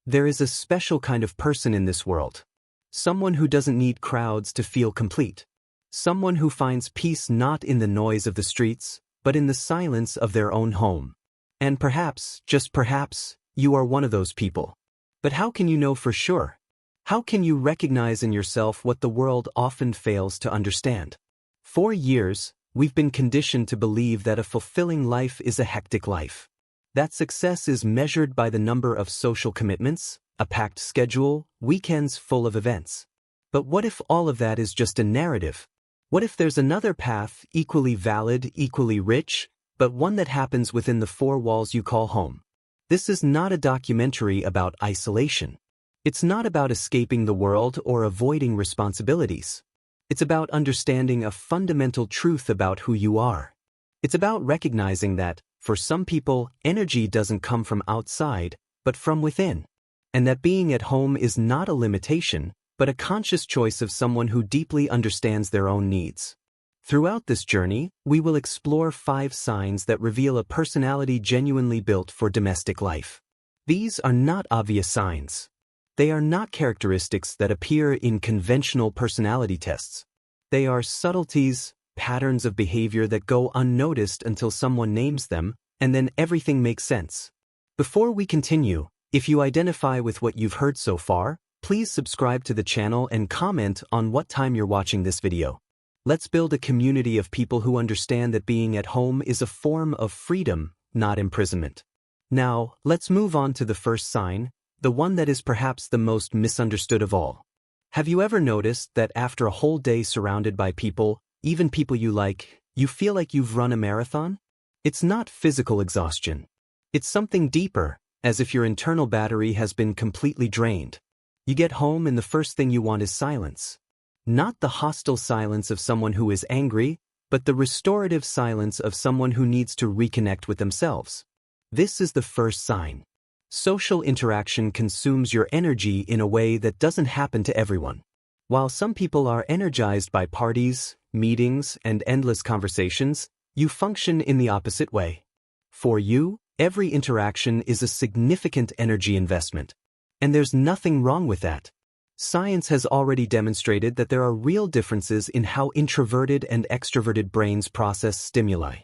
There is a special kind of person in this world. Someone who doesn't need crowds to feel complete. Someone who finds peace not in the noise of the streets, but in the silence of their own home. And perhaps, just perhaps, you are one of those people. But how can you know for sure? How can you recognize in yourself what the world often fails to understand? For years, we've been conditioned to believe that a fulfilling life is a hectic life. That success is measured by the number of social commitments, a packed schedule, weekends full of events. But what if all of that is just a narrative? What if there's another path, equally valid, equally rich, but one that happens within the four walls you call home? This is not a documentary about isolation. It's not about escaping the world or avoiding responsibilities. It's about understanding a fundamental truth about who you are. It's about recognizing that, for some people, energy doesn't come from outside, but from within. And that being at home is not a limitation, but a conscious choice of someone who deeply understands their own needs. Throughout this journey, we will explore 5 signs that reveal a personality genuinely built for domestic life. These are not obvious signs. They are not characteristics that appear in conventional personality tests. They are subtleties, patterns of behavior that go unnoticed until someone names them, and then everything makes sense. Before we continue, if you identify with what you've heard so far, please subscribe to the channel and comment on what time you're watching this video. Let's build a community of people who understand that being at home is a form of freedom, not imprisonment. Now, let's move on to the first sign, the one that is perhaps the most misunderstood of all. Have you ever noticed that after a whole day surrounded by people, even people you like, you feel like you've run a marathon? It's not physical exhaustion. It's something deeper, as if your internal battery has been completely drained. You get home and the first thing you want is silence. Not the hostile silence of someone who is angry, but the restorative silence of someone who needs to reconnect with themselves. This is the first sign. Social interaction consumes your energy in a way that doesn't happen to everyone. While some people are energized by parties, meetings, and endless conversations, you function in the opposite way. For you, every interaction is a significant energy investment. And there's nothing wrong with that. Science has already demonstrated that there are real differences in how introverted and extroverted brains process stimuli.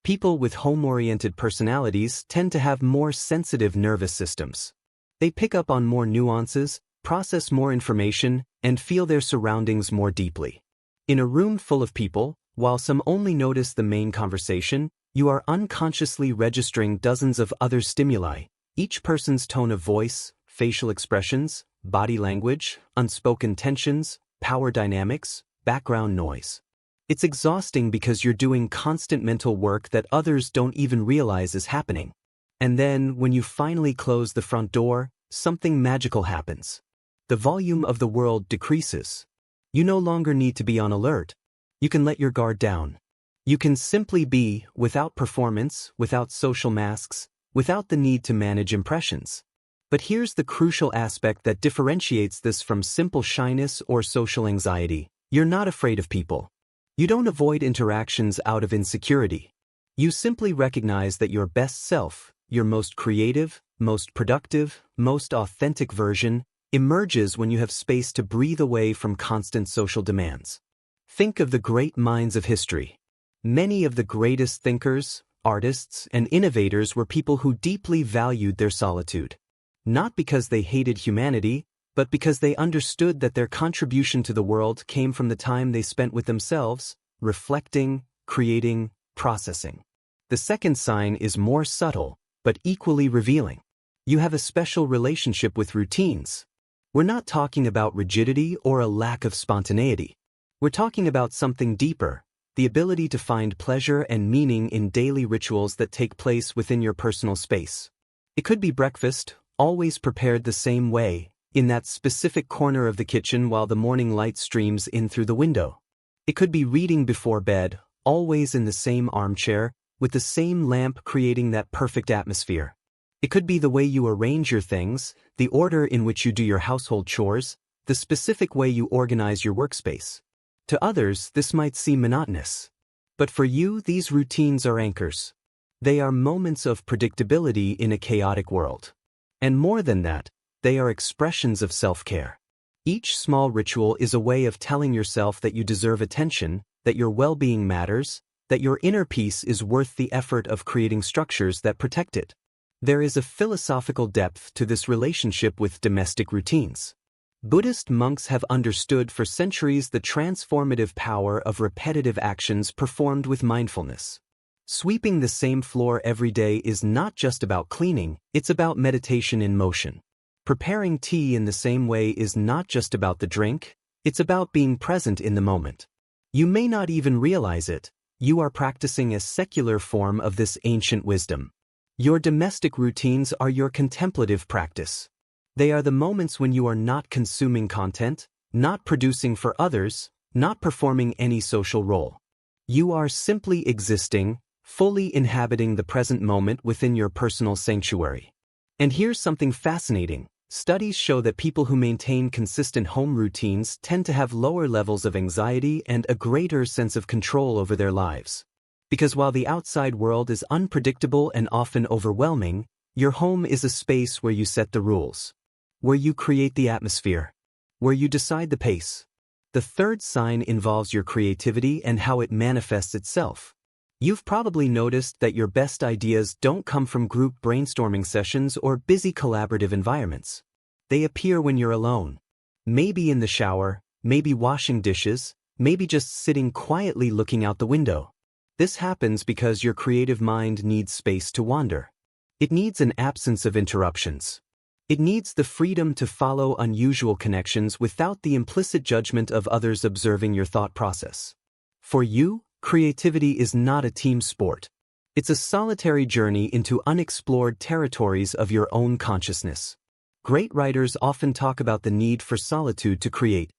People with home-oriented personalities tend to have more sensitive nervous systems. They pick up on more nuances, process more information, and feel their surroundings more deeply. In a room full of people, while some only notice the main conversation, you are unconsciously registering dozens of other stimuli, each person's tone of voice, facial expressions, body language, unspoken tensions, power dynamics, background noise. It's exhausting because you're doing constant mental work that others don't even realize is happening. And then, when you finally close the front door, something magical happens. The volume of the world decreases. You no longer need to be on alert. You can let your guard down. You can simply be, without performance, without social masks, without the need to manage impressions. But here's the crucial aspect that differentiates this from simple shyness or social anxiety. You're not afraid of people. You don't avoid interactions out of insecurity. You simply recognize that your best self, your most creative, most productive, most authentic version, emerges when you have space to breathe away from constant social demands. Think of the great minds of history. Many of the greatest thinkers, artists, and innovators were people who deeply valued their solitude. Not because they hated humanity, but because they understood that their contribution to the world came from the time they spent with themselves, reflecting, creating, processing. The second sign is more subtle, but equally revealing. You have a special relationship with routines. We're not talking about rigidity or a lack of spontaneity. We're talking about something deeper, the ability to find pleasure and meaning in daily rituals that take place within your personal space. It could be breakfast, always prepared the same way, in that specific corner of the kitchen while the morning light streams in through the window. It could be reading before bed, always in the same armchair, with the same lamp creating that perfect atmosphere. It could be the way you arrange your things, the order in which you do your household chores, the specific way you organize your workspace. To others, this might seem monotonous. But for you, these routines are anchors. They are moments of predictability in a chaotic world. And more than that, They are expressions of self-care. Each small ritual is a way of telling yourself that you deserve attention, that your well-being matters, that your inner peace is worth the effort of creating structures that protect it. There is a philosophical depth to this relationship with domestic routines. Buddhist monks have understood for centuries the transformative power of repetitive actions performed with mindfulness. Sweeping the same floor every day is not just about cleaning, it's about meditation in motion. Preparing tea in the same way is not just about the drink, it's about being present in the moment. You may not even realize it, you are practicing a secular form of this ancient wisdom. Your domestic routines are your contemplative practice. They are the moments when you are not consuming content, not producing for others, not performing any social role. You are simply existing, fully inhabiting the present moment within your personal sanctuary. And here's something fascinating. Studies show that people who maintain consistent home routines tend to have lower levels of anxiety and a greater sense of control over their lives. Because while the outside world is unpredictable and often overwhelming, your home is a space where you set the rules, where you create the atmosphere, where you decide the pace. The third sign involves your creativity and how it manifests itself. You've probably noticed that your best ideas don't come from group brainstorming sessions or busy collaborative environments. They appear when you're alone. Maybe in the shower, maybe washing dishes, maybe just sitting quietly looking out the window. This happens because your creative mind needs space to wander. It needs an absence of interruptions. It needs the freedom to follow unusual connections without the implicit judgment of others observing your thought process. For you, creativity is not a team sport. It's a solitary journey into unexplored territories of your own consciousness. Great writers often talk about the need for solitude to create.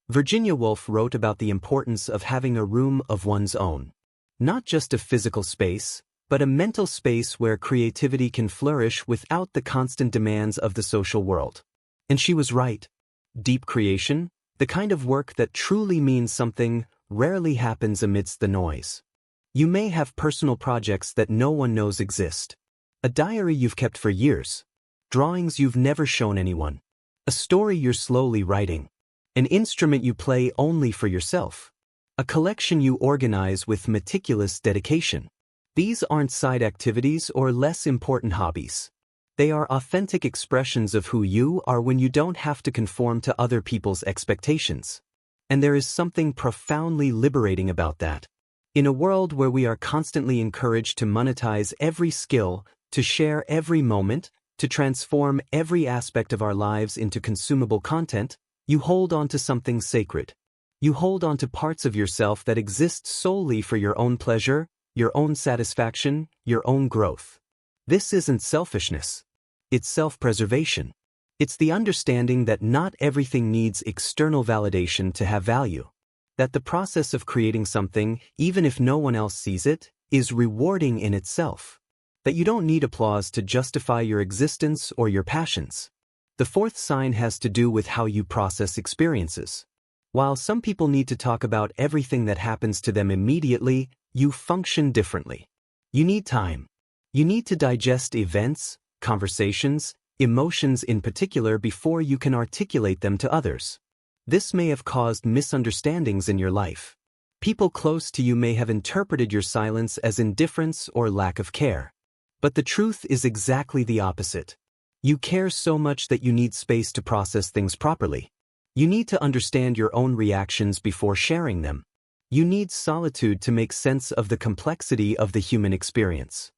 Virginia Woolf wrote about the importance of having a room of one's own. Not just a physical space, but a mental space where creativity can flourish without the constant demands of the social world. And she was right. Deep creation, the kind of work that truly means something, rarely happens amidst the noise. You may have personal projects that no one knows exist. A diary you've kept for years. Drawings you've never shown anyone. A story you're slowly writing. An instrument you play only for yourself. A collection you organize with meticulous dedication. These aren't side activities or less important hobbies. They are authentic expressions of who you are when you don't have to conform to other people's expectations. And there is something profoundly liberating about that. In a world where we are constantly encouraged to monetize every skill, to share every moment, to transform every aspect of our lives into consumable content, you hold on to something sacred. You hold on to parts of yourself that exist solely for your own pleasure, your own satisfaction, your own growth. This isn't selfishness. It's self-preservation. It's the understanding that not everything needs external validation to have value. That the process of creating something, even if no one else sees it, is rewarding in itself. That you don't need applause to justify your existence or your passions. The fourth sign has to do with how you process experiences. While some people need to talk about everything that happens to them immediately, you function differently. You need time. You need to digest events, conversations, emotions in particular before you can articulate them to others. This may have caused misunderstandings in your life. People close to you may have interpreted your silence as indifference or lack of care. But the truth is exactly the opposite. You care so much that you need space to process things properly. You need to understand your own reactions before sharing them. You need solitude to make sense of the complexity of the human experience.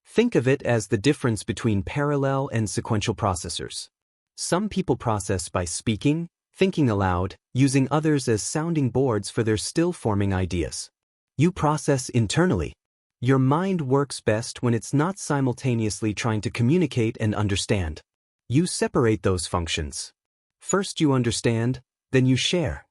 Think of it as the difference between parallel and sequential processors. Some people process by speaking, thinking aloud, using others as sounding boards for their still-forming ideas. You process internally. Your mind works best when it's not simultaneously trying to communicate and understand. You separate those functions. First you understand, then you share.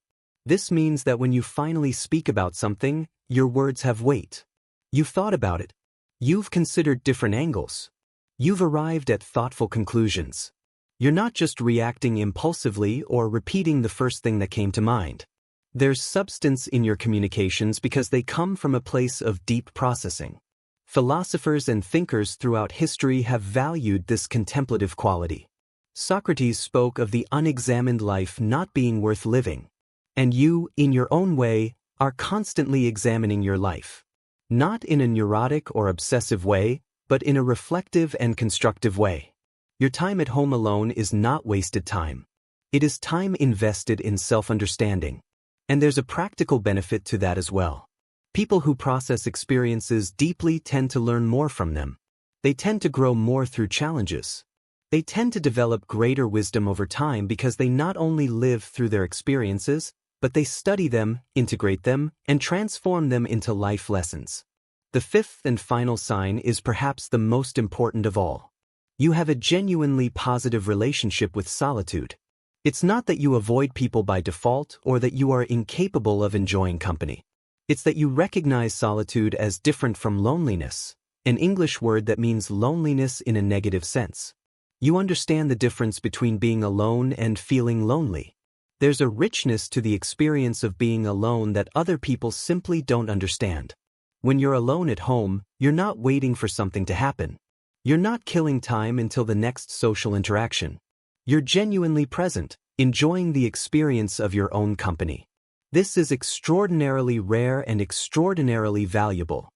This means that when you finally speak about something, your words have weight. You've thought about it. You've considered different angles. You've arrived at thoughtful conclusions. You're not just reacting impulsively or repeating the first thing that came to mind. There's substance in your communications because they come from a place of deep processing. Philosophers and thinkers throughout history have valued this contemplative quality. Socrates spoke of the unexamined life not being worth living. And you, in your own way, are constantly examining your life. Not in a neurotic or obsessive way, but in a reflective and constructive way. Your time at home alone is not wasted time. It is time invested in self-understanding. And there's a practical benefit to that as well. People who process experiences deeply tend to learn more from them. They tend to grow more through challenges. They tend to develop greater wisdom over time because they not only live through their experiences, but they study them, integrate them, and transform them into life lessons. The fifth and final sign is perhaps the most important of all. You have a genuinely positive relationship with solitude. It's not that you avoid people by default or that you are incapable of enjoying company. It's that you recognize solitude as different from loneliness, an English word that means loneliness in a negative sense. You understand the difference between being alone and feeling lonely. There's a richness to the experience of being alone that other people simply don't understand. When you're alone at home, you're not waiting for something to happen. You're not killing time until the next social interaction. You're genuinely present, enjoying the experience of your own company. This is extraordinarily rare and extraordinarily valuable.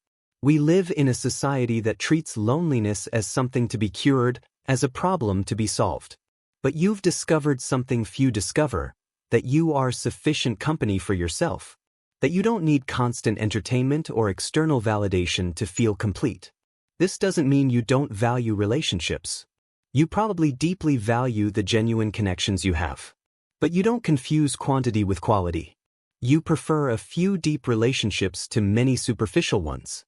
We live in a society that treats loneliness as something to be cured, as a problem to be solved. But you've discovered something few discover, that you are sufficient company for yourself, that you don't need constant entertainment or external validation to feel complete. This doesn't mean you don't value relationships. You probably deeply value the genuine connections you have. But you don't confuse quantity with quality. You prefer a few deep relationships to many superficial ones.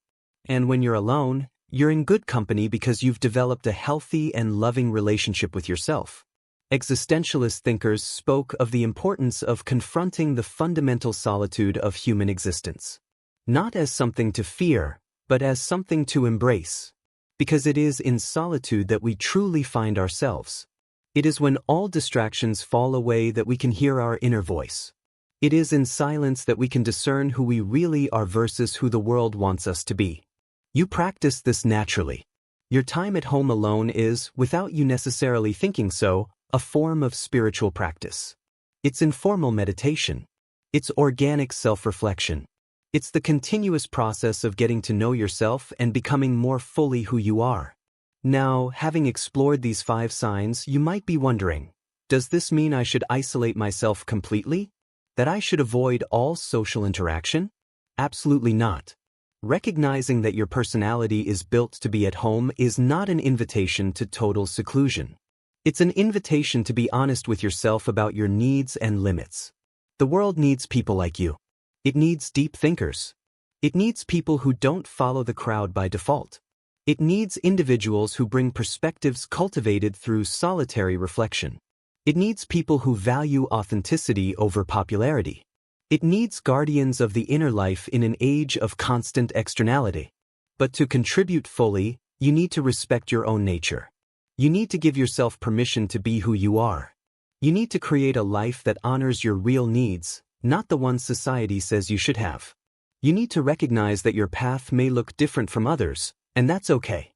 And when you're alone, you're in good company because you've developed a healthy and loving relationship with yourself. Existentialist thinkers spoke of the importance of confronting the fundamental solitude of human existence. Not as something to fear, but as something to embrace. Because it is in solitude that we truly find ourselves. It is when all distractions fall away that we can hear our inner voice. It is in silence that we can discern who we really are versus who the world wants us to be. You practice this naturally. Your time at home alone is, without you necessarily thinking so, a form of spiritual practice. It's informal meditation. It's organic self-reflection. It's the continuous process of getting to know yourself and becoming more fully who you are. Now, having explored these 5 signs, you might be wondering, does this mean I should isolate myself completely? That I should avoid all social interaction? Absolutely not. Recognizing that your personality is built to be at home is not an invitation to total seclusion. It's an invitation to be honest with yourself about your needs and limits. The world needs people like you. It needs deep thinkers. It needs people who don't follow the crowd by default. It needs individuals who bring perspectives cultivated through solitary reflection. It needs people who value authenticity over popularity. It needs guardians of the inner life in an age of constant externality. But to contribute fully, you need to respect your own nature. You need to give yourself permission to be who you are. You need to create a life that honors your real needs, not the ones society says you should have. You need to recognize that your path may look different from others, and that's okay.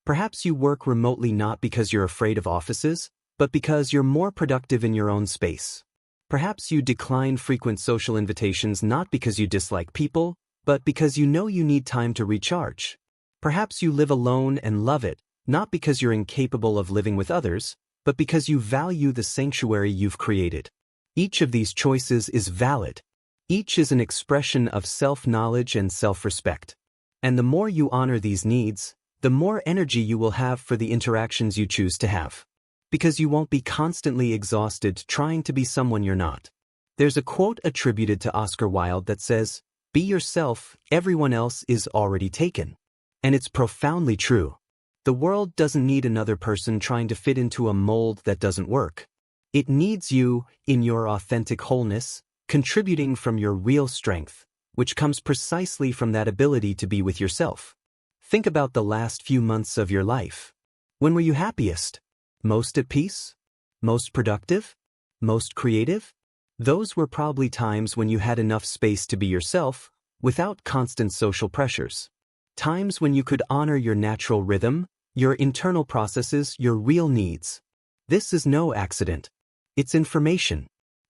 Perhaps you work remotely not because you're afraid of offices, but because you're more productive in your own space. Perhaps you decline frequent social invitations not because you dislike people, but because you know you need time to recharge. Perhaps you live alone and love it, not because you're incapable of living with others, but because you value the sanctuary you've created. Each of these choices is valid. Each is an expression of self-knowledge and self-respect. And the more you honor these needs, the more energy you will have for the interactions you choose to have. Because you won't be constantly exhausted trying to be someone you're not. There's a quote attributed to Oscar Wilde that says, "Be yourself, everyone else is already taken." And it's profoundly true. The world doesn't need another person trying to fit into a mold that doesn't work. It needs you, in your authentic wholeness, contributing from your real strength, which comes precisely from that ability to be with yourself. Think about the last few months of your life. When were you happiest? Most at peace? Most productive? Most creative? Those were probably times when you had enough space to be yourself, without constant social pressures. Times when you could honor your natural rhythm, your internal processes, your real needs. This is no accident. It's information.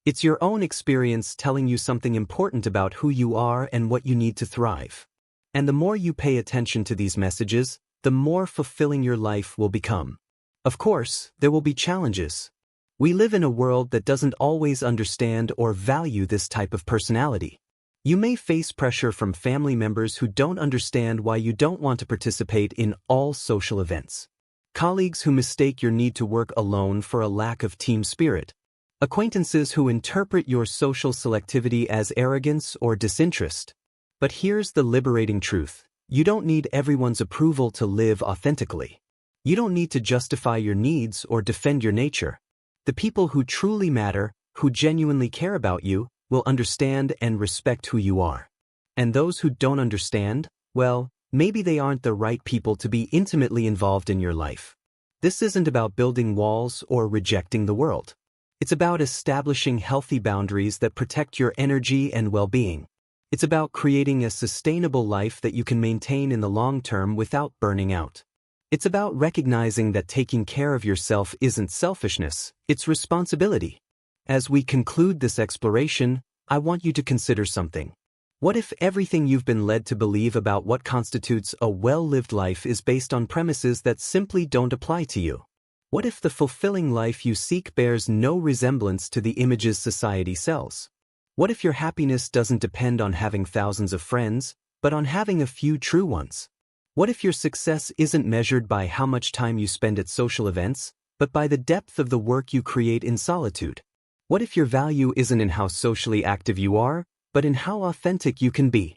It's your own experience telling you something important about who you are and what you need to thrive. And the more you pay attention to these messages, the more fulfilling your life will become. Of course, there will be challenges. We live in a world that doesn't always understand or value this type of personality. You may face pressure from family members who don't understand why you don't want to participate in all social events. Colleagues who mistake your need to work alone for a lack of team spirit. Acquaintances who interpret your social selectivity as arrogance or disinterest. But here's the liberating truth. You don't need everyone's approval to live authentically. You don't need to justify your needs or defend your nature. The people who truly matter, who genuinely care about you, will understand and respect who you are. And those who don't understand, well, maybe they aren't the right people to be intimately involved in your life. This isn't about building walls or rejecting the world. It's about establishing healthy boundaries that protect your energy and well-being. It's about creating a sustainable life that you can maintain in the long term without burning out. It's about recognizing that taking care of yourself isn't selfishness, it's responsibility. As we conclude this exploration, I want you to consider something. What if everything you've been led to believe about what constitutes a well-lived life is based on premises that simply don't apply to you? What if the fulfilling life you seek bears no resemblance to the images society sells? What if your happiness doesn't depend on having thousands of friends, but on having a few true ones? What if your success isn't measured by how much time you spend at social events, but by the depth of the work you create in solitude? What if your value isn't in how socially active you are, but in how authentic you can be?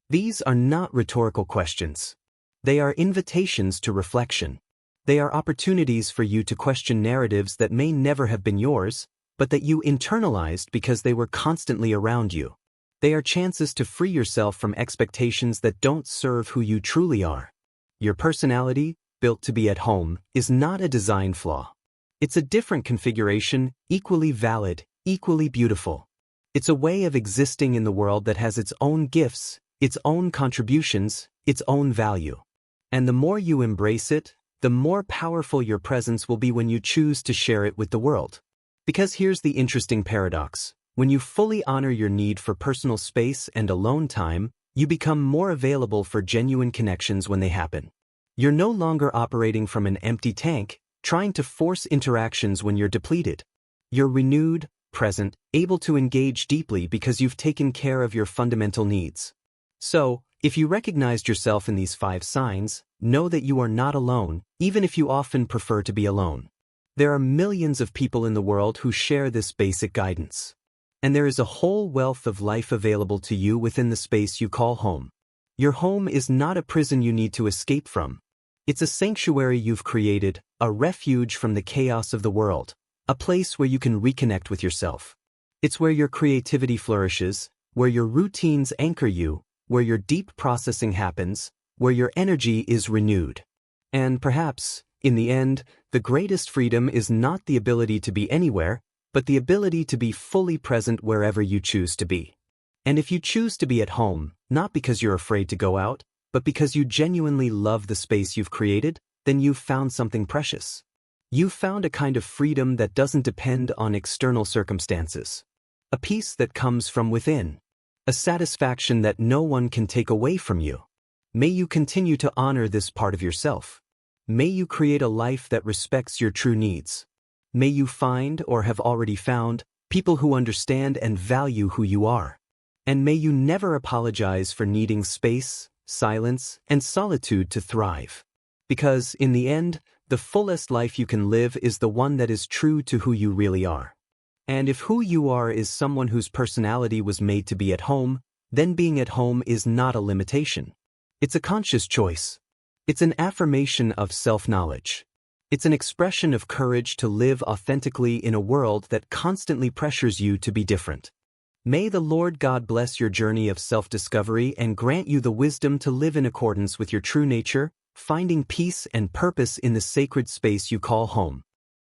These are not rhetorical questions. They are invitations to reflection. They are opportunities for you to question narratives that may never have been yours, but that you internalized because they were constantly around you. They are chances to free yourself from expectations that don't serve who you truly are. Your personality, built to be at home, is not a design flaw. It's a different configuration, equally valid, equally beautiful. It's a way of existing in the world that has its own gifts, its own contributions, its own value. And the more you embrace it, the more powerful your presence will be when you choose to share it with the world. Because here's the interesting paradox. When you fully honor your need for personal space and alone time, you become more available for genuine connections when they happen. You're no longer operating from an empty tank, trying to force interactions when you're depleted. You're renewed, present, able to engage deeply because you've taken care of your fundamental needs. So, if you recognized yourself in these 5 signs, know that you are not alone, even if you often prefer to be alone. There are millions of people in the world who share this basic guidance. And there is a whole wealth of life available to you within the space you call home. Your home is not a prison you need to escape from. It's a sanctuary you've created, a refuge from the chaos of the world, a place where you can reconnect with yourself. It's where your creativity flourishes, where your routines anchor you, where your deep processing happens, where your energy is renewed. And perhaps, in the end, the greatest freedom is not the ability to be anywhere, but the ability to be fully present wherever you choose to be. And if you choose to be at home, not because you're afraid to go out, but because you genuinely love the space you've created, then you've found something precious. You've found a kind of freedom that doesn't depend on external circumstances. A peace that comes from within. A satisfaction that no one can take away from you. May you continue to honor this part of yourself. May you create a life that respects your true needs. May you find, or have already found, people who understand and value who you are. And may you never apologize for needing space, silence, and solitude to thrive. Because, in the end, the fullest life you can live is the one that is true to who you really are. And if who you are is someone whose personality was made to be at home, then being at home is not a limitation. It's a conscious choice. It's an affirmation of self-knowledge. It's an expression of courage to live authentically in a world that constantly pressures you to be different. May the Lord God bless your journey of self-discovery and grant you the wisdom to live in accordance with your true nature, finding peace and purpose in the sacred space you call home.